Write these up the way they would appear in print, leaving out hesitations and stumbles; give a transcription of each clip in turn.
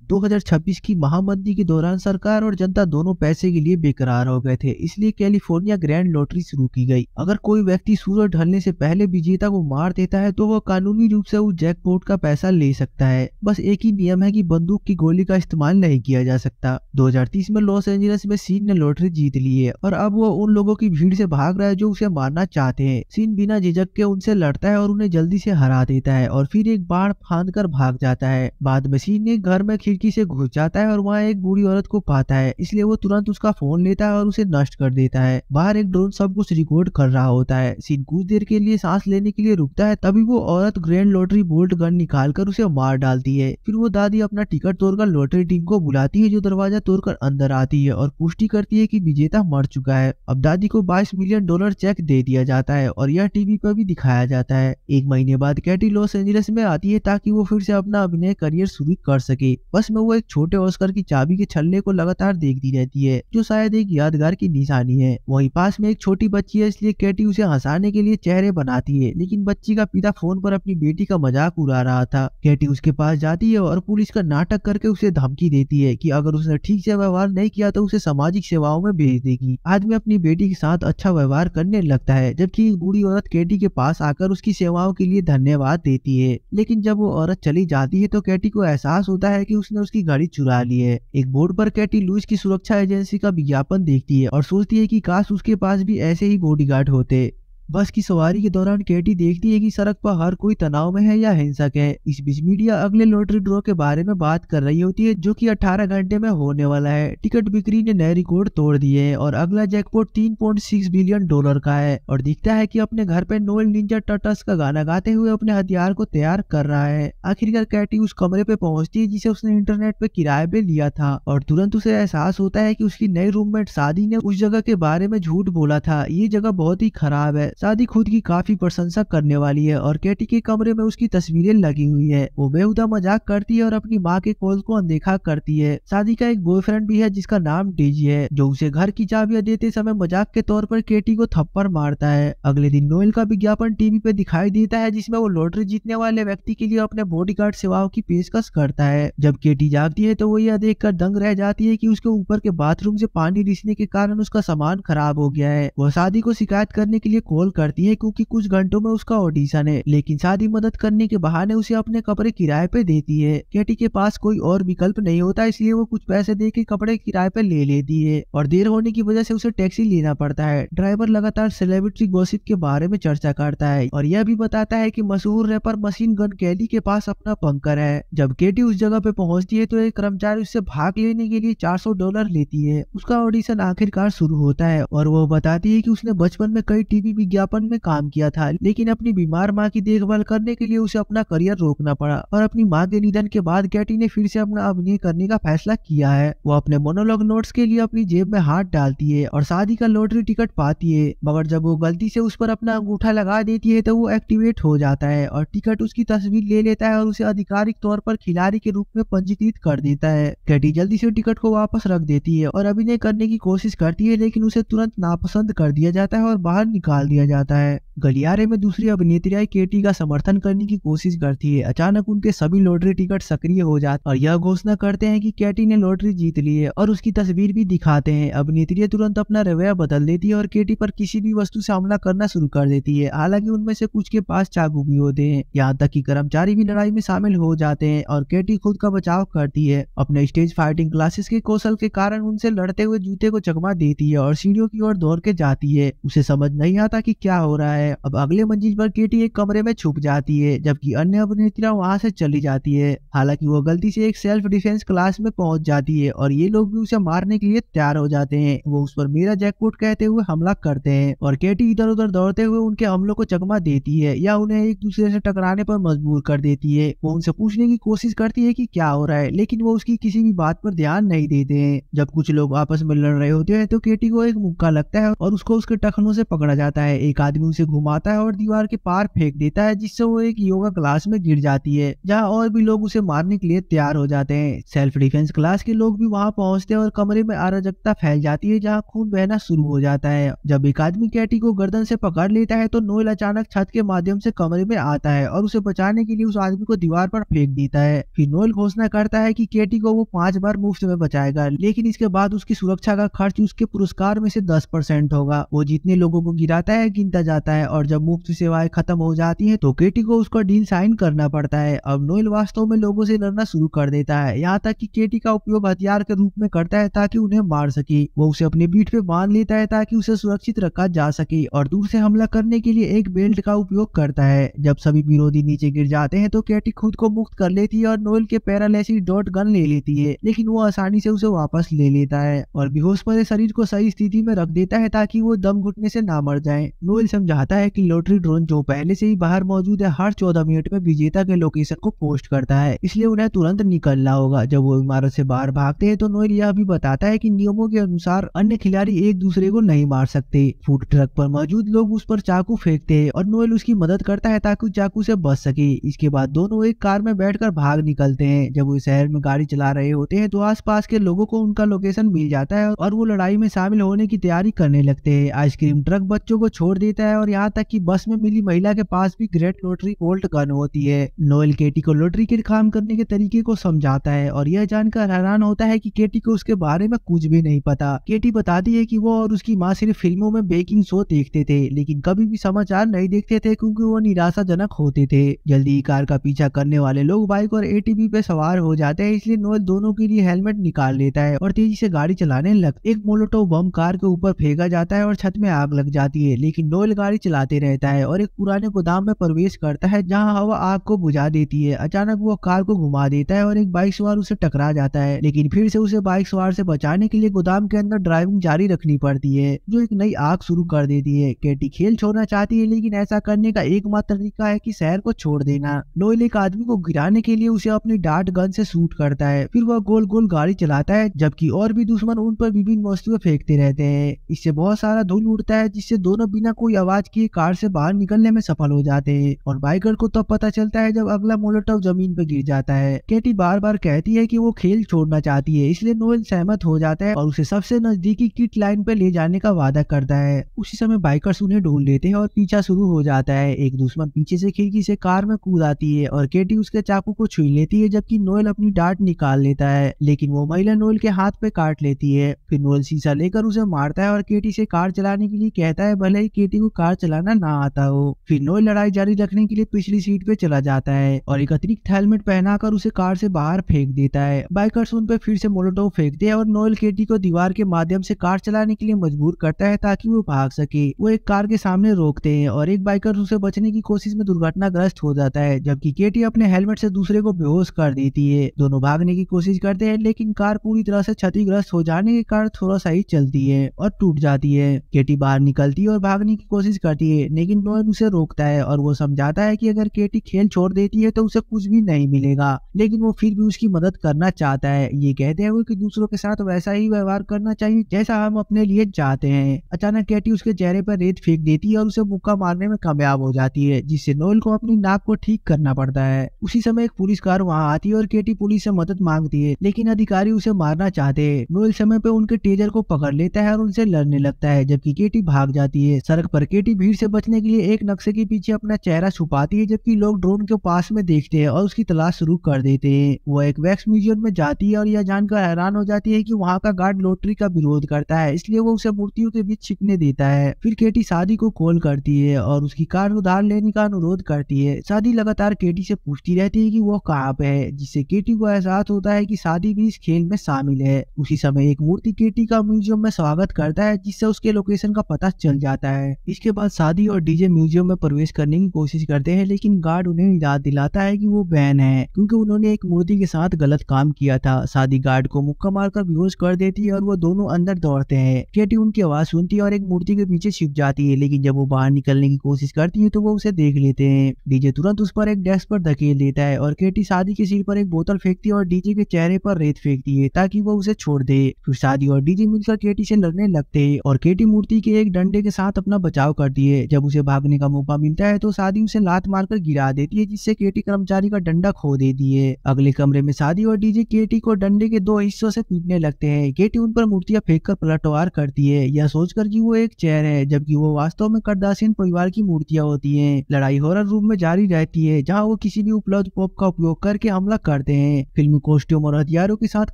2026 की महामंदी के दौरान सरकार और जनता दोनों पैसे के लिए बेकरार हो गए थे, इसलिए कैलिफोर्निया ग्रैंड लॉटरी शुरू की गई। अगर कोई व्यक्ति सूरज ढलने से पहले विजेता को मार देता है तो वह कानूनी रूप से उस जैकपॉट का पैसा ले सकता है। बस एक ही नियम है कि बंदूक की गोली का इस्तेमाल नहीं किया जा सकता। 2030 में लॉस एंजलिस में सीन ने लॉटरी जीत ली है और अब वो उन लोगों की भीड़ से भाग रहा है जो उसे मारना चाहते हैं। सीन बिना झिझक के उनसे लड़ता है और उन्हें जल्दी से हरा देता है और फिर एक बाण फांद कर भाग जाता है। बाद में सीन एक घर में खिड़की से घुस जाता है और वहाँ एक बूढ़ी औरत को पाता है, इसलिए वो तुरंत उसका फोन लेता है और उसे नष्ट कर देता है। बाहर एक ड्रोन सब कुछ रिकॉर्ड कर रहा होता है। सीन कुछ देर के लिए सांस लेने के लिए रुकता है, तभी वो औरत ग्रैंड लॉटरी बोल्ट गन निकालकर उसे मार डालती है। फिर वो दादी अपना टिकट तोड़कर लॉटरी टीम को बुलाती है जो दरवाजा तोड़कर अंदर आती है और पुष्टि करती है कि विजेता मर चुका है। अब दादी को $22 मिलियन चेक दे दिया जाता है और यह टीवी पर भी दिखाया जाता है। एक महीने बाद कैटी लॉस एंजलिस में आती है ताकि वो फिर से अपना अभिनय करियर शुरू कर सके। बस में वो एक छोटे ऑस्कर की चाबी के छल्ले को लगातार देखती रहती है जो शायद एक यादगार की निशानी है। वहीं पास में एक छोटी बच्ची है, इसलिए कैटी उसे हंसाने के लिए चेहरे बनाती है, लेकिन बच्ची का पिता फोन पर अपनी बेटी का मजाक उड़ा रहा था। कैटी उसके पास जाती है और पुलिस का नाटक करके उसे धमकी देती है कि अगर उसने ठीक से व्यवहार नहीं किया तो उसे सामाजिक सेवाओं में भेज देगी। आदमी अपनी बेटी के साथ अच्छा व्यवहार करने लगता है, जबकि एक बूढ़ी औरत कैटी के पास आकर उसकी सेवाओं के लिए धन्यवाद देती है। लेकिन जब वो औरत चली जाती है तो कैटी को एहसास होता है कि उसने उसकी घड़ी चुरा ली है। एक बोर्ड पर कैटी लुइस की सुरक्षा एजेंसी का विज्ञापन देखती है और सोचती है कि काश उसके पास भी ऐसे ही बॉडीगार्ड होते। बस की सवारी के दौरान कैटी देखती है कि सड़क पर हर कोई तनाव में है या हिंसक है। इस बीच मीडिया अगले लॉटरी ड्रॉ के बारे में बात कर रही होती है जो कि 18 घंटे में होने वाला है। टिकट बिक्री ने नए रिकॉर्ड तोड़ दिए हैं और अगला जैकपॉट $3.6 बिलियन का है और दिखता है कि अपने घर पे नोएल निंजा टर्टल्स का गाना गाते हुए अपने हथियार को तैयार कर रहा है। आखिरकार कैटी उस कमरे पे पहुंचती है जिसे उसने इंटरनेट पे किराए पे लिया था और तुरंत उसे एहसास होता है कि उसकी नई रूममेट शादी ने उस जगह के बारे में झूठ बोला था। ये जगह बहुत ही खराब है। शादी खुद की काफी प्रशंसा करने वाली है और कैटी के कमरे में उसकी तस्वीरें लगी हुई है। वो बेहुदा मजाक करती है और अपनी माँ के कॉल को अनदेखा करती है। शादी का एक बॉयफ्रेंड भी है जिसका नाम डेजी है जो उसे घर की चाबियां देते समय मजाक के तौर पर कैटी को थप्पड़ मारता है। अगले दिन नोएल का विज्ञापन टीवी पे दिखाई देता है जिसमें वो लॉटरी जीतने वाले व्यक्ति के लिए अपने बॉडीगार्ड सेवाओं की पेशकश करता है। जब कैटी जागती है तो वो यह देखकर दंग रह जाती है कि उसके ऊपर के बाथरूम से पानी रिसने के कारण उसका सामान खराब हो गया है। वह शादी को शिकायत करने के लिए कॉल करती है क्योंकि कुछ घंटों में उसका ऑडिशन है, लेकिन शादी मदद करने के बहाने उसे अपने कपड़े किराए पे देती है। कैटी के पास कोई और विकल्प नहीं होता, इसलिए वो कुछ पैसे दे के कपड़े किराए पे ले लेती है और देर होने की वजह से उसे टैक्सी लेना पड़ता है। ड्राइवर लगातार सेलिब्रिटी गॉसिप के बारे में चर्चा करता है और यह भी बताता है कि मशहूर रैपर मशीन गन कैली के पास अपना बंकर है। जब कैटी उस जगह पे पहुंचती है तो एक कर्मचारी उससे भाग लेने के लिए $400 लेती है। उसका ऑडिशन आखिरकार शुरू होता है और वो बताती है कि उसने बचपन में कई टीवी विज्ञापन में काम किया था, लेकिन अपनी बीमार माँ की देखभाल करने के लिए उसे अपना करियर रोकना पड़ा और अपनी माँ के निधन के बाद कैटी ने फिर से अपना अभिनय करने का फैसला किया है। वो अपने मोनोलॉग नोट्स के लिए अपनी जेब में हाथ डालती है और शादी का लॉटरी टिकट पाती है, मगर जब वो गलती से उस पर अपना अंगूठा लगा देती है तो वो एक्टिवेट हो जाता है और टिकट उसकी तस्वीर ले लेता है और उसे आधिकारिक तौर पर खिलाड़ी के रूप में पंजीकृत कर देता है। कैटी जल्दी से टिकट को वापस रख देती है और अभिनय करने की कोशिश करती है, लेकिन उसे तुरंत नापसंद कर दिया जाता है और बाहर निकाल दिया जाता है। गलियारे में दूसरी अभिनेत्री कैटी का समर्थन करने की कोशिश करती है। अचानक उनके सभी लॉटरी टिकट सक्रिय हो जाते और यह घोषणा करते हैं कि कैटी ने लॉटरी जीत ली है और उसकी तस्वीर भी दिखाते हैं। अभिनेत्री तुरंत अपना रवैया बदल देती है और कैटी पर किसी भी वस्तु से हमला करना शुरू कर देती है। हालांकि उनमें से कुछ के पास चाकू भी होते हैं। यहाँ तक कि कर्मचारी भी लड़ाई में शामिल हो जाते हैं और कैटी खुद का बचाव करती है। अपने स्टेज फाइटिंग क्लासेस के कौशल के कारण उनसे लड़ते हुए जूते को चकमा देती है और सीढ़ियों की ओर दौड़ के जाती है। उसे समझ नहीं आता कि क्या हो रहा है। अब अगले मंजिल पर कैटी एक कमरे में छुप जाती है जबकि अन्य अभिनेत्रियां वहां से चली जाती है। हालांकि वो गलती से एक सेल्फ डिफेंस क्लास में पहुंच जाती है और ये लोग भी उसे मारने के लिए तैयार हो जाते हैं। वो उस पर मेरा जैकपॉट कहते हुए हमला करते हैं और कैटी इधर उधर दौड़ते हुए उनके हमलों को चकमा देती है या उन्हें एक दूसरे से टकराने पर मजबूर कर देती है। वो उनसे पूछने की कोशिश करती है कि क्या हो रहा है, लेकिन वो उसकी किसी भी बात पर ध्यान नहीं देते हैं। जब कुछ लोग आपस में लड़ रहे होते हैं तो कैटी को एक मुक्का लगता है और उसको उसके टखनों से पकड़ा जाता है। एक आदमी उसे घुमाता है और दीवार के पार फेंक देता है, जिससे वो एक योगा क्लास में गिर जाती है, जहाँ और भी लोग उसे मारने के लिए तैयार हो जाते हैं। सेल्फ डिफेंस क्लास के लोग भी वहाँ पहुँचते हैं और कमरे में अराजकता फैल जाती है, जहाँ खून बहना शुरू हो जाता है। जब एक आदमी कैटी को गर्दन से पकड़ लेता है तो नोएल अचानक छत के माध्यम से कमरे में आता है और उसे बचाने के लिए उस आदमी को दीवार पर फेंक देता है। फिर नोएल घोषणा करता है कि कैटी को वो 5 बार मुफ्त में बचाएगा, लेकिन इसके बाद उसकी सुरक्षा का खर्च उसके पुरस्कार में से 10% होगा। वो जितने लोगों को गिराता है गिनता जाता है और जब मुफ्त सेवाएं खत्म हो जाती है तो कैटी को उसका डील साइन करना पड़ता है। अब नोएल वास्तव में लोगों से लड़ना शुरू कर देता है, यहाँ तक कि कैटी का उपयोग हथियार के रूप में करता है ताकि उन्हें मार सके। वो उसे अपनी पीठ पे बांध लेता है ताकि उसे सुरक्षित रखा जा सके और दूर से हमला करने के लिए एक बेल्ट का उपयोग करता है। जब सभी विरोधी नीचे गिर जाते हैं तो कैटी खुद को मुक्त कर लेती है और नोएल के पैरालाइसिस डॉट गन ले लेती है, लेकिन वो आसानी से उसे वापस ले लेता है और बेहोश पड़े शरीर को सही स्थिति में रख देता है ताकि वो दम घुटने से ना मर जाए। नोएल समझाता है कि लॉटरी ड्रोन जो पहले से ही बाहर मौजूद है हर 14 मिनट में विजेता के लोकेशन को पोस्ट करता है, इसलिए उन्हें तुरंत निकलना होगा। जब वो इमारत से बाहर भागते हैं तो नोएल यह भी बताता है कि नियमों के अनुसार अन्य खिलाड़ी एक दूसरे को नहीं मार सकते। फूड ट्रक पर मौजूद लोग उस पर चाकू फेंकते हैं और नोएल उसकी मदद करता है ताकि चाकू से बच सके। इसके बाद दोनों एक कार में बैठकर भाग निकलते हैं। जब वो शहर में गाड़ी चला रहे होते हैं तो आसपास के लोगों को उनका लोकेशन मिल जाता है और वो लड़ाई में शामिल होने की तैयारी करने लगते हैं। आइसक्रीम ट्रक बच्चों को छोड़ देता है और यहाँ तक कि बस में मिली महिला के पास भी ग्रेट लॉटरी बोल्ट गन होती है। नोएल केटी को लॉटरी के काम करने के तरीके को समझाता है और यह जानकर हैरान होता है कि केटी को उसके बारे में कुछ भी नहीं पता। केटी बताती है कि वो और उसकी माँ सिर्फ फिल्मों में बेकिंग शो देखते थे, लेकिन कभी भी समाचार नहीं देखते थे क्योंकि वो निराशाजनक होते थे। जल्दी ही कार का पीछा करने वाले लोग बाइक और एटीवी पे सवार हो जाते हैं, इसलिए नोएल दोनों के लिए हेलमेट निकाल लेता है और तेजी से गाड़ी चलाने लगता है। एक मोलोटोव बम कार के ऊपर फेंका जाता है और छत में आग लग जाती है, लेकिन नोएल गाड़ी चलाते रहता है और एक पुराने गोदाम में प्रवेश करता है जहाँ हवा आग को बुझा देती है। अचानक वो कार को घुमा देता है और एक बाइक सवार उसे टकरा जाता है, लेकिन फिर से उसे बाइक सवार से बचाने के लिए गोदाम के अंदर ड्राइविंग जारी रखनी पड़ती है, जो एक नई आग शुरू कर देती है। केटी खेल छोड़ना चाहती है, लेकिन ऐसा करने का एकमात्र तरीका है कि शहर को छोड़ देना। नोएल एक आदमी को गिराने के लिए उसे अपनी डार्ट गन से शूट करता है, फिर वह गोल गोल गाड़ी चलाता है जबकि और भी दुश्मन उन पर विभिन्न वस्तुएं फेंकते रहते हैं। इससे बहुत सारा धूल उड़ता है, जिससे दोनों बिना कोई आवाज किए कार से बाहर निकलने में सफल हो जाते हैं और बाइकर को तब पता चलता है जब अगला मोलोटोव जमीन पर गिर जाता है। केटी बार बार कहती है कि वो खेल छोड़ना चाहती है, इसलिए नोएल सहमत हो जाता है और उसे सबसे नजदीकी किट लाइन पे ले जाने का वादा करता है। उसी समय बाइकर्स उन्हें ढूंढ लेते हैं और पीछा शुरू हो जाता है। एक दुश्मन पीछे से खिड़की से कार में कूद आती है और केटी उसके चाकू को छुई लेती है, जबकि नोएल अपनी डांट निकाल लेता है, लेकिन वो महिला नोएल के हाथ पे काट लेती है। फिर नोएल शीशा लेकर उसे मारता है और केटी से कार चलाने के लिए कहता है, भले ही केटी को कार चलाना ना आता हो। फिर नोएल लड़ाई जारी रखने के लिए पिछली सीट पे चला जाता है और एक अतिरिक्त हेलमेट पहनाकर उसे कार से बाहर फेंक देता है। बाइकर्स उन पे फिर से मोलोटोव फेंकते हैं और नोएल केटी को दीवार के माध्यम से कार चलाने के लिए मजबूर करता है ताकि वो भाग सके। वो एक कार के सामने रोकते हैं और एक बाइकर उसे बचने की कोशिश में दुर्घटनाग्रस्त हो जाता है, जबकि केटी अपने हेलमेट से दूसरे को बेहोश कर देती है। दोनों भागने की कोशिश करते हैं, लेकिन कार पूरी तरह से क्षतिग्रस्त हो जाने के कारण थोड़ा सा ही चलती है और टूट जाती है। केटी बाहर निकलती है और भागने की कोशिश करती है, लेकिन नोएल उसे रोकता है और वो समझाता है कि अगर केटी खेल छोड़ देती है तो उसे कुछ भी नहीं मिलेगा, लेकिन वो फिर भी उसकी मदद करना चाहता है, ये कहते हुए कि दूसरों के साथ वैसा ही व्यवहार करना चाहिए जैसा हम अपने लिए चाहते हैं। अचानक केटी उसके चेहरे पर रेत फेंक देती है और उसे मुक्का मारने में कामयाब हो जाती है, जिससे नोएल को अपनी नाक को ठीक करना पड़ता है। उसी समय एक पुलिस कार वहां आती है और केटी पुलिस से मदद मांगती है, लेकिन अधिकारी उसे मारना चाहते हैं। नोएल समय पे उनके टेजर को पकड़ लेता है और उनसे लड़ने लगता है, जबकि केटी भाग जाती है। सड़क पर केटी भीड़ से बचने के लिए एक नक्शे के पीछे अपना चेहरा छुपाती है, जबकि लोग ड्रोन के पास में देखते हैं और उसकी तलाश शुरू कर देते हैं। वो एक वैक्स म्यूजियम में जाती है और यह जानकर हैरान हो जाती है कि वहाँ का गार्ड लॉटरी का विरोध करता है, इसलिए वो उसे मूर्तियों के बीच छिपने देता है। फिर केटी शादी को कॉल करती है और उसकी कार उधार लेने का अनुरोध करती है। शादी लगातार केटी से पूछती रहती है कि वो कहाँ पे है, जिससे केटी को एहसास होता है कि शादी भी इस खेल में शामिल है। उसी समय एक मूर्ति केटी का म्यूजियम में स्वागत करता है, जिससे उसके लोकेशन का पता चल जाता है। इसके बाद शादी और डीजे म्यूजियम में प्रवेश करने की कोशिश करते हैं, लेकिन गार्ड उन्हें याद दिलाता है कि वो बैन है क्योंकि उन्होंने एक मूर्ति के साथ गलत काम किया था। शादी गार्ड को मुक्का मारकर बेहोश कर देती है और वो दोनों अंदर दौड़ते हैं। केटी उनकी आवाज सुनती है और एक मूर्ति के पीछे छिप जाती है, लेकिन जब वो बाहर निकलने की कोशिश करती है तो वो उसे देख लेते हैं। डीजे तुरंत उस पर एक डेस्क पर धकेल देता है और केटी शादी के सिर पर एक बोतल फेंकती है और डीजे के चेहरे पर रेत फेंकती है ताकि वो उसे छोड़ दे। फिर शादी और डीजे मिलकर केटी से लड़ने लगते हैं और केटी मूर्ति के एक डंडे के साथ अपना बचाव करती है। जब उसे भागने का मौका मिलता है तो सादी उसे लात मारकर गिरा देती है, जिससे केटी कर्मचारी का डंडा खो देती है। अगले कमरे में सादी और डीजे केटी को डंडे के दो हिस्सों से पीटने लगते हैं। केटी उन पर मूर्तियां फेंककर पलटवार करती है, यह सोचकर कि वो एक चेयर है, जबकि वो वास्तव में करदासियन परिवार की मूर्तियां होती हैं। लड़ाई हॉरर रूम में जारी रहती है, जहां वो किसी भी उपलब्ध पॉप का उपयोग करके हमला करते हैं। फिल्मी कॉस्ट्यूम और हथियारों के साथ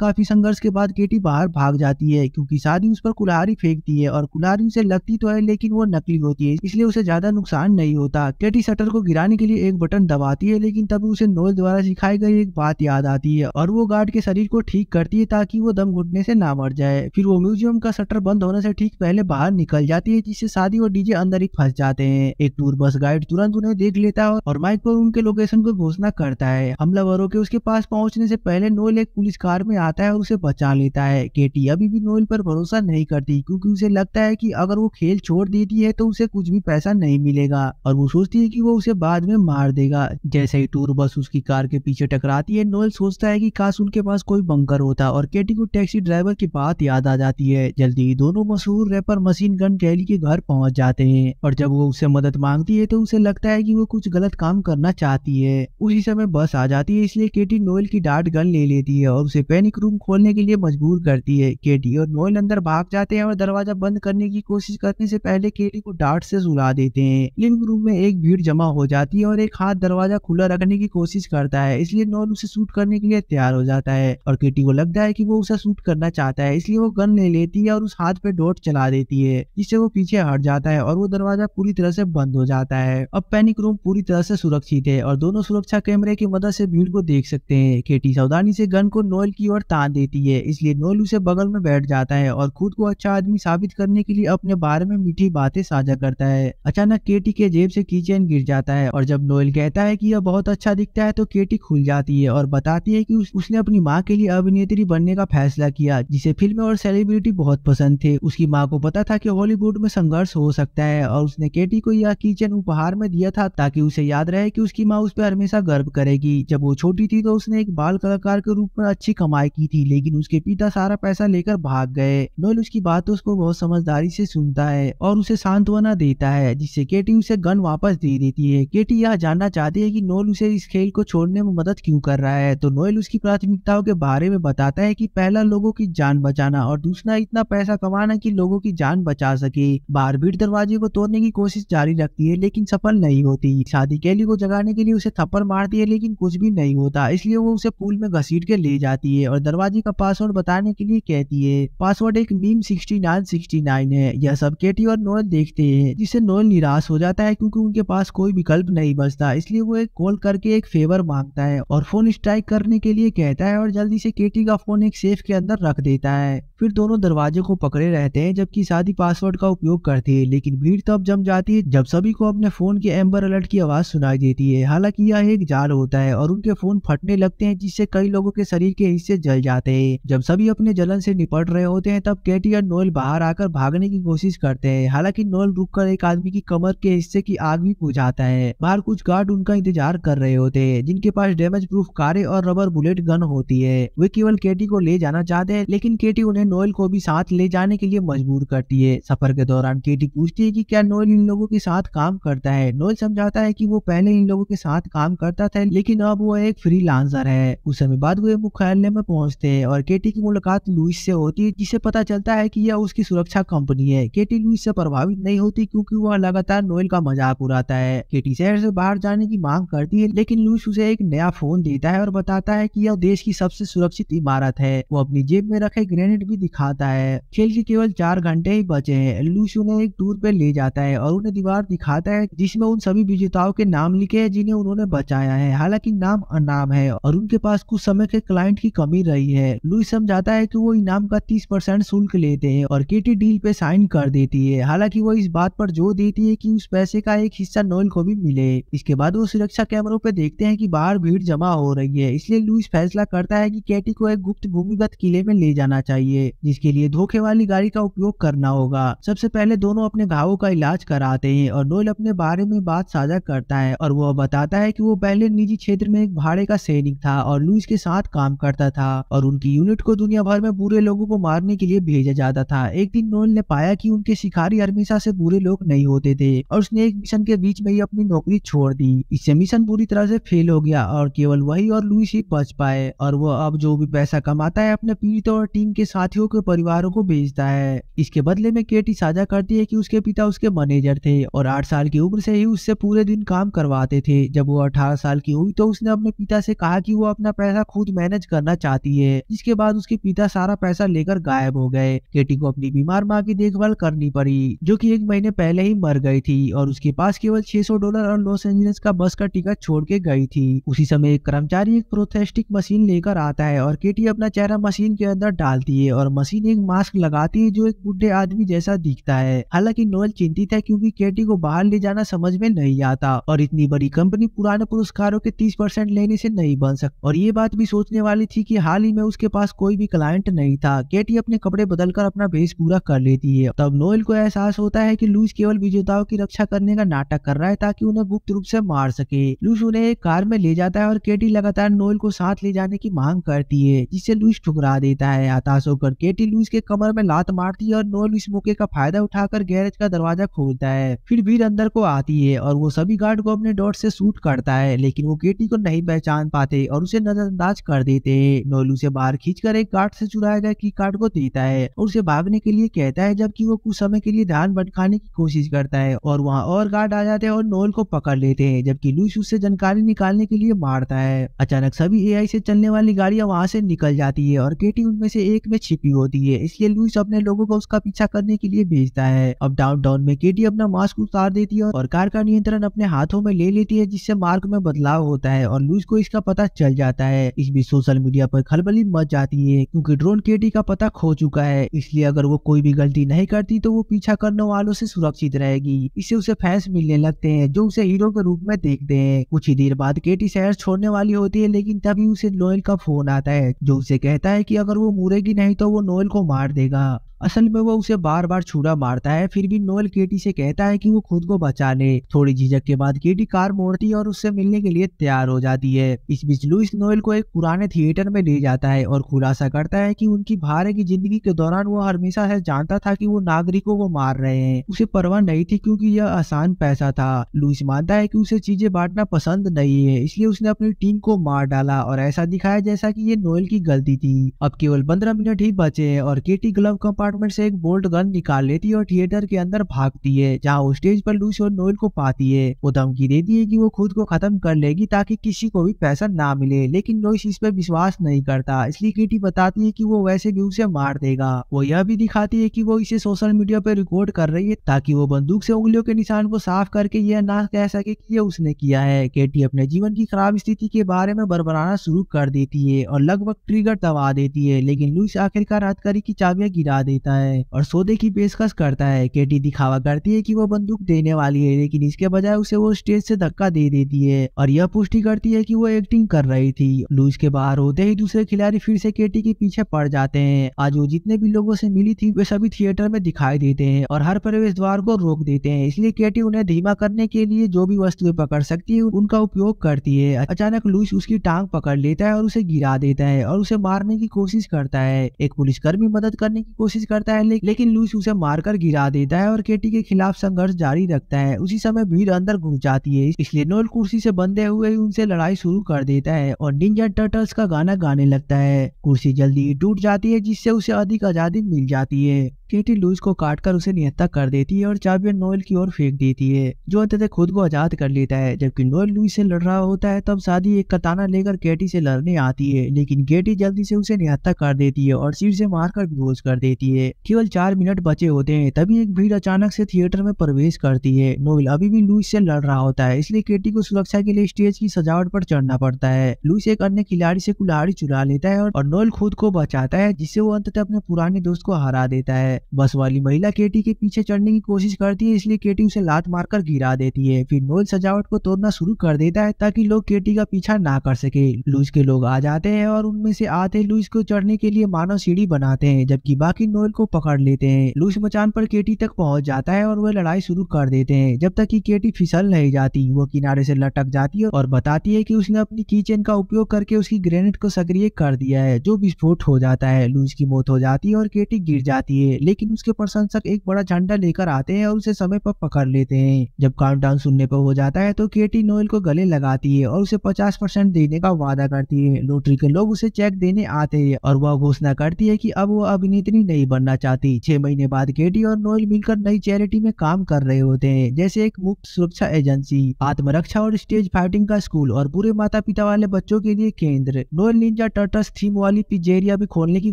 काफी संघर्ष के बाद केटी बाहर भाग जाती है, क्योंकि सादी उस पर कुल्हाड़ी फेंकती है और कुल्हाड़ी उसे लगती तो है लेकिन वो नकली होती है, इसलिए उसे ज्यादा नुकसान नहीं होता। केटी शटर को गिराने के लिए एक बटन दबाती है, लेकिन तभी उसे नोएल द्वारा सिखाई गई एक बात याद आती है और वो गार्ड के शरीर को ठीक करती है ताकि वो दम घुटने से ना मर जाए। फिर वो म्यूजियम का शटर बंद होने से ठीक पहले बाहर निकल जाती है, जिससे सादी और डीजे अंदर ही फंस जाते हैं। एक टूर बस गाइड तुरंत उन्हें देख लेता है और माइक पर उनके लोकेशन को घोषणा करता है। हमलावरों के उसके पास पहुंचने से पहले नोएल एक पुलिस कार में आता है और उसे बचा लेता है। केटी अभी भी नोएल पर भरोसा नहीं करती, क्योंकि उसे लगता है कि अगर वो खेल छोड़ देती है तो उसे कुछ भी पैसा नहीं मिलेगा, और वो सोचती है कि वो उसे बाद में मार देगा। जैसे ही टूर बस उसकी कार के पीछे टकराती है, नोएल सोचता है कि काश उनके पास कोई बंकर होता, और केटी को टैक्सी ड्राइवर की बात याद आ जाती है। जल्दी ही दोनों मशहूर रैपर मशीन गन कैली के घर पहुंच जाते हैं, और जब वो उससे मदद मांगती है तो उसे लगता है कि वो कुछ गलत काम करना चाहती है। उसी समय बस आ जाती है, इसलिए केटी नोएल की डांट गन ले लेती है और उसे पैनिक रूम खोलने के लिए मजबूर करती है। केटी और नोएल अंदर भाग जाते हैं और दरवाजा बंद करने की कोशिश करने से पहले केटी को डांट से सुला देते हैं। लिविंग रूम में एक भीड़ जमा हो जाती है और एक हाथ दरवाजा खुला रखने की कोशिश करता है, इसलिए नोएल उसे शूट करने के लिए तैयार हो जाता है और केटी को लगता है कि वो उसे शूट करना चाहता है, इसलिए वो गन ले लेती है और उस हाथ पे डॉट चला देती है, जिससे वो पीछे हट जाता है और वो दरवाजा पूरी तरह से बंद हो जाता है। अब पैनिक रूम पूरी तरह से सुरक्षित है और दोनों सुरक्षा कैमरे की मदद से भीड़ को देख सकते हैं। केटी सावधानी से गन को नोएल की ओर तान देती है, इसलिए नोएल उसे बगल में बैठ जाता है और खुद को अच्छा आदमी साबित करने के लिए अपने बारे में मीठी बातें साझा करता है। अचानक केटी के जेब से कीचेन गिर जाता है और जब नोएल कहता है कि यह बहुत अच्छा दिखता है तो केटी खुल जाती है और बताती है कि उसने अपनी माँ के लिए अभिनेत्री बनने का फैसला किया, जिसे फिल्में और सेलिब्रिटी बहुत पसंद थे। उसकी माँ को पता था कि हॉलीवुड में संघर्ष हो सकता है और उसने केटी को यह कीचेन उपहार में दिया था ताकि उसे याद रहे कि उसकी माँ उस पर हमेशा गर्व करेगी। जब वो छोटी थी तो उसने एक बाल कलाकार के रूप में अच्छी कमाई की थी, लेकिन उसके पिता सारा पैसा लेकर भाग गए। नोएल उसकी बातों को बहुत समझदारी से सुनता है और उसे सांत्वना देता है, जिससे केटी उसे गन वापस दे देती है। केटी यह जानना चाहती है कि नोएल उसे इस खेल को छोड़ने में मदद क्यों कर रहा है, तो नोएल उसकी प्राथमिकताओं के बारे में बताता है कि पहला लोगों की जान बचाना और दूसरा इतना पैसा कमाना कि लोगों की जान बचा सके। बाहर भीड़ दरवाजे को तोड़ने की कोशिश जारी रखती है, लेकिन सफल नहीं होती। शादी केली को जगाने के लिए उसे थप्पड़ मारती है, लेकिन कुछ भी नहीं होता, इसलिए वो उसे पूल में घसीट के ले जाती है और दरवाजे का पासवर्ड बताने के लिए कहती है। पासवर्ड एक मीम 6969 है। यह सब केटी और नोएल देखते हैं, जिससे नोएल निराश हो जाता है क्योंकि उनके पास कोई विकल्प नहीं बचता, इसलिए वो एक कॉल करके एक फेवर मांगता है और फोन स्ट्राइक करने के लिए कहता है और जल्दी से केटी का फोन एक सेफ के अंदर रख देता है। फिर दोनों दरवाजे को पकड़े रहते हैं जबकि शादी पासवर्ड का उपयोग करती है, लेकिन भीड़ तब जम जाती है जब सभी को अपने फोन के एम्बर अलर्ट की आवाज सुनाई देती है। हालांकि यह एक जाल होता है और उनके फोन फटने लगते हैं, जिससे कई लोगों के शरीर के हिस्से जल जाते हैं। जब सभी अपने जलन से निपट रहे होते हैं तब केटी और नोएल बाहर आकर भागने की कोशिश करते हैं। हालांकि नोएल रुककर एक आदमी की कमर के हिस्से की आग भी बुझाता है। बाहर कुछ गार्ड उनका इंतजार कर रहे होते हैं, जिनके पास डैमेज प्रूफ कारें और रबर बुलेट गन होती है। वे केवल केटी को ले जाना चाहते हैं, लेकिन केटी उन्हें नोएल को भी साथ ले जाने के लिए मजबूर करती है। सफर के दौरान केटी पूछती है कि क्या नोएल इन लोगों के साथ काम करता है। नोएल समझाता है कि वो पहले इन लोगों के साथ काम करता था, लेकिन अब वो एक फ्रीलांसर है। कुछ समय बाद वो मुख्यालय में पहुंचते हैं और केटी की मुलाकात लुइस से होती है, जिससे पता चलता है कि यह उसकी सुरक्षा कंपनी है। केटी लुइस से प्रभावित नहीं होती क्योंकि वह लगातार नोएल का मजाक उड़ाता है। केटी शहर से बाहर जाने की मांग करती है, लेकिन लुइस उसे एक नया फोन देता है और बताता है कि यह देश की सबसे सुरक्षित इमारत है। वो अपनी जेब में रखे ग्रेनेड भी दिखाता है। खेल के केवल 4 घंटे ही बचे हैं। लुइस उन्हें एक टूर पे ले जाता है और उन्हें दीवार दिखाता है जिसमें उन सभी विजेताओं के नाम लिखे हैं जिन्हें उन्होंने बचाया है। हालांकि नाम अनाम है और उनके पास कुछ समय के क्लाइंट की कमी रही है। लुइस समझाता है कि वो इनाम का 30% शुल्क लेते हैं और केटी डील पे साइन कर देती है। हालांकि वो इस बात पर जोर देती है कि उस पैसे का एक हिस्सा नोएल को भी मिले। इसके बाद वो सुरक्षा कैमरों पे देखते हैं कि बाहर भीड़ जमा हो रही है, इसलिए लुइस फैसला करता है कि केटी को एक गुप्त भूमिगत किले में ले जाना चाहिए, जिसके लिए धोखे वाली गाड़ी का उपयोग करना होगा। सबसे पहले दोनों अपने घावों का इलाज कराते हैं और नोएल अपने बारे में बात साझा करता है और वो बताता है कि वो पहले निजी क्षेत्र में एक भाड़े का सैनिक था और लुइस के साथ काम करता था और उनकी यूनिट को दुनिया भर में बुरे लोगों को मारने के लिए भेजा जाता था। एक दिन नोएल ने पाया कि उनके शिकारी हमेशा से बुरे लोग नहीं होते थे और उसने एक मिशन के बीच में ही अपनी नौकरी छोड़ दी। इससे मिशन पूरी तरह से फेल हो गया और केवल वही और लुइस ही बच पाए और वो अब जो भी पैसा कमाता है अपने पीड़ितों और टीम के साथियों के परिवारों को भेजता है। इसके बदले में केटी साझा करती है कि उसके पिता उसके मैनेजर थे और 8 साल की उम्र से ही उससे पूरे दिन काम करवाते थे। जब वो 18 साल की हुई तो उसने अपने पिता से कहा कि वो अपना पैसा खुद मैनेज करना चाहती है, जिसके बाद उसके पिता सारा पैसा लेकर गायब हो गए। केटी को अपनी बीमार माँ की देखभाल करनी पड़ी, जो कि 1 महीने पहले ही मर गई थी और उसके पास केवल $600 और लॉस एंजलिस का बस का टिकट छोड़ के गई थी। उसी समय एक कर्मचारी एक प्रोस्थेटिक मशीन लेकर आता है और केटी अपना चेहरा मशीन के अंदर डालती है और मशीन एक मास्क लगाती है जो एक बुढ़े आदमी जैसा दिखता है। हालांकि नोएल चिंतित है क्योंकि केटी को बाहर ले जाना समझ में नहीं आता और इतनी बड़ी कंपनी पुराने पुरस्कारों के 30% लेने से नहीं बन सकती और ये बात भी सोचने वाली थी कि हाल ही में उसके पास कोई भी क्लाइंट नहीं था। केटी अपने कपड़े बदलकर अपना भेष पूरा कर लेती है। तब नोएल को एहसास होता है कि लुइस केवल विजेताओं की रक्षा करने का नाटक कर रहा है ताकि उन्हें गुप्त रूप से मार सके। लुइस उन्हें एक कार में ले जाता है और केटी लगातार नोएल को साथ ले जाने की मांग करती है, जिससे लुइस ठुकरा देता है। हताश होकर केटी लुइस के कमर में लात मारती है और नोएल इस मौके का फायदा उठाकर गैरेज का दरवाजा खोलता है। फिर भीड़ अंदर को आती है और वो सभी गार्ड को अपने डॉट से शूट करता है, लेकिन वो केटी को नहीं पहचान पाते और उसे नजरअंदाज कर देते हैं। नोएल उसे बाहर खींचकर एक गार्ड से चुराए गए की कार्ड को देता है और उसे भागने के लिए कहता है, जबकि वो कुछ समय के लिए ध्यान भटकाने की कोशिश करता है और वहाँ और गार्ड आ जाते हैं और नोएल को पकड़ लेते हैं, जबकि लुइस उससे जानकारी निकालने के लिए मारता है। अचानक सभी एआई से चलने वाली गाड़ियां वहां से निकल जाती है और केटी उनमें से एक में छिपी होती है, इसलिए लुइस अपने लोगों को उसका पीछा करने के लिए भेजता है। अब डाउनटाउन में केटी अपना मास्क उतार देती है और कार का नियंत्रण अपने हाथों में ले लेती है, जिससे मार्ग में बदलाव होता है और लुइस को इसका पता चल जाता है। इस बीच सोशल मीडिया पर खलबली मच जाती है क्योंकि ड्रोन केटी का पता खो चुका है, इसलिए अगर वो कोई भी गलती नहीं करती तो वो पीछा करने वालों से सुरक्षित रहेगी। इससे उसे फैंस मिलने लगते हैं जो उसे हीरो के रूप में देखते हैं। कुछ ही देर बाद केटी शहर छोड़ने वाली होती है, लेकिन तभी उसे नोएल का फोन आता है जो उसे कहता है कि अगर वो मुड़ेगी नहीं तो वो नोएल को मार देगा। असल में वो उसे बार बार छुरा मारता है, फिर भी नोएल केटी से कहता है कि वो खुद को बचा ले। थोड़ी झिझक के बाद केटी कार मोड़ती है और उससे मिलने के लिए तैयार हो जाती है। इस बीच लुइस नोएल को एक पुराने थिएटर में ले जाता है और खुलासा करता है कि उनकी भारे की जिंदगी के दौरान वो हमेशा से जानता था कि वो नागरिकों को मार रहे हैं। उसे परवाह नहीं थी क्योंकि यह आसान पैसा था। लुइस मानता है कि उसे चीजें बांटना पसंद नहीं है, इसलिए उसने अपनी टीम को मार डाला और ऐसा दिखाया जैसा कि ये नोएल की गलती थी। अब केवल 15 मिनट ही बचे हैं और केटी ग्लव कंपार्टमेंट से एक बोल्ट गन निकाल लेती है और थिएटर के अंदर भागती है, जहां वो स्टेज पर लुइस और नोएल को पाती है। वो धमकी देती है कि वो खुद को खत्म कर लेगी ताकि किसी को भी पैसा ना मिले, लेकिन लुइस इस पर विश्वास नहीं करता, इसलिए केटी बताती है कि वो वैसे भी उसे मार देगा। वो यह भी दिखाती है कि वो इसे सोशल मीडिया पर रिकॉर्ड कर रही है ताकि वो बंदूक से उंगलियों के निशान को साफ करके यह ना कह सके कि ये उसने किया है। केटी अपने जीवन की खराब स्थिति के बारे में बड़बड़ाना शुरू कर देती है और लगभग ट्रिगर दबा देती है, लेकिन लुइस आखिरकार हथकड़ी की चाबियां गिरा देता है और सौदे की पेशकश करता है। केटी दिखावा करती है कि वो बंदूक देने वाली है, लेकिन इसके बजाय उसे वो स्टेज से धक्का दे देती है और यह पुष्टि करती है कि वो एक्टिंग कर रही थी। लुइस के बाहर होते ही दूसरे खिलाड़ी फिर से केटी के पीछे पड़ जाते हैं। आज वो जितने भी लोगों से मिली थी वे सभी थिएटर में दिखाई देते हैं और हर प्रवेश द्वार को रोक देते हैं, इसलिए केटी उन्हें धीमा करने के लिए जो भी वस्तुएं पकड़ सकती है उनका उपयोग करती है। अचानक लुइस उसकी टांग पकड़ लेता है और उसे गिरा देता है और उसे मारने की कोशिश करता है। एक पुलिसकर्मी मदद करने की कोशिश करता है, लेकिन लुइस उसे मारकर गिरा देता है और केटी के खिलाफ संघर्ष जारी रखता है। उसी समय भीड़ अंदर घुस जाती है, इसलिए नोएल कुर्सी से बंधे हुए ही उनसे लड़ाई शुरू कर देता है और निंजा टर्टल्स का गाना गाने लगता है। कुर्सी जल्दी ही टूट जाती है, जिससे उसे अधिक आजादी मिल जाती है। केटी लुइस को काटकर उसे निहत्था कर देती है और चाबियां नोएल की ओर फेंक देती है, जो अंततः खुद को आजाद कर लेता है। जबकि नोएल लुइस से लड़ रहा होता है तब शादी एक कताना लेकर केटी से लड़ने आती है, लेकिन केटी जल्दी से उसे निहत्था कर देती है और सिर से मारकर बेहोश कर देती है। केवल 4 मिनट बचे होते हैं तभी एक भीड़ अचानक से थिएटर में प्रवेश करती है। नोएल अभी भी लुइस से लड़ रहा होता है, इसलिए केटी को सुरक्षा के लिए स्टेज की सजावट पर चढ़ना पड़ता है। लुइस एक अन्य खिलाड़ी से कुल्हाड़ी चुरा लेता है और नोएल खुद को बचाता है, जिससे वो अंततः अपने पुराने दोस्त को हरा देता है। बस वाली महिला केटी के पीछे चढ़ने की कोशिश करती है, इसलिए केटी उसे लात मारकर गिरा देती है। फिर नोएल सजावट को तोड़ना शुरू कर देता है ताकि लोग केटी का पीछा ना कर सके। लुइस के लोग आ जाते हैं और उनमें से आधे लुइस को चढ़ने के लिए मानव सीढ़ी बनाते हैं, जबकि बाकी नोएल नोएल को पकड़ लेते हैं। लुइस मचान पर केटी तक पहुंच जाता है और वह लड़ाई शुरू कर देते हैं, जब तक कि केटी फिसल नहीं जाती। वो किनारे से लटक जाती है और बताती है कि उसने अपनी कीचेन का उपयोग करके उसकी ग्रेनेड को सक्रिय कर दिया है, जो विस्फोट हो जाता है। लुइस की मौत हो जाती है और केटी गिर जाती है, लेकिन उसके प्रशंसक एक बड़ा झंडा लेकर आते हैं और उसे समय पर पकड़ लेते हैं। जब काउंटडाउन सुनने पर हो जाता है तो केटी नोएल को गले लगाती है और उसे 50% देने का वादा करती है। लॉटरी के लोग उसे चेक देने आते हैं और वह घोषणा करती है कि अब वो अभिनेत्री नहीं बनना चाहती। 6 महीने बाद केटी और नोएल मिलकर नई चैरिटी में काम कर रहे होते हैं, जैसे एक मुफ्त सुरक्षा एजेंसी, आत्मरक्षा और स्टेज फाइटिंग का स्कूल और बुरे माता पिता वाले बच्चों के लिए केंद्र। नोएल निंजा टर्टल्स थीम वाली पिज्जेरिया भी खोलने की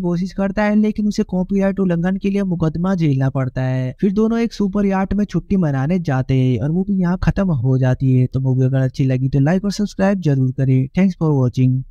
कोशिश करता है, लेकिन उसे कॉपीराइट उल्लंघन के लिए मुकदमा झेलना पड़ता है। फिर दोनों एक सुपर याट में छुट्टी मनाने जाते हैं और मूवी यहाँ खत्म हो जाती है। तो मूवी अगर अच्छी लगी तो लाइक और सब्सक्राइब जरूर करें। Thanks for watching.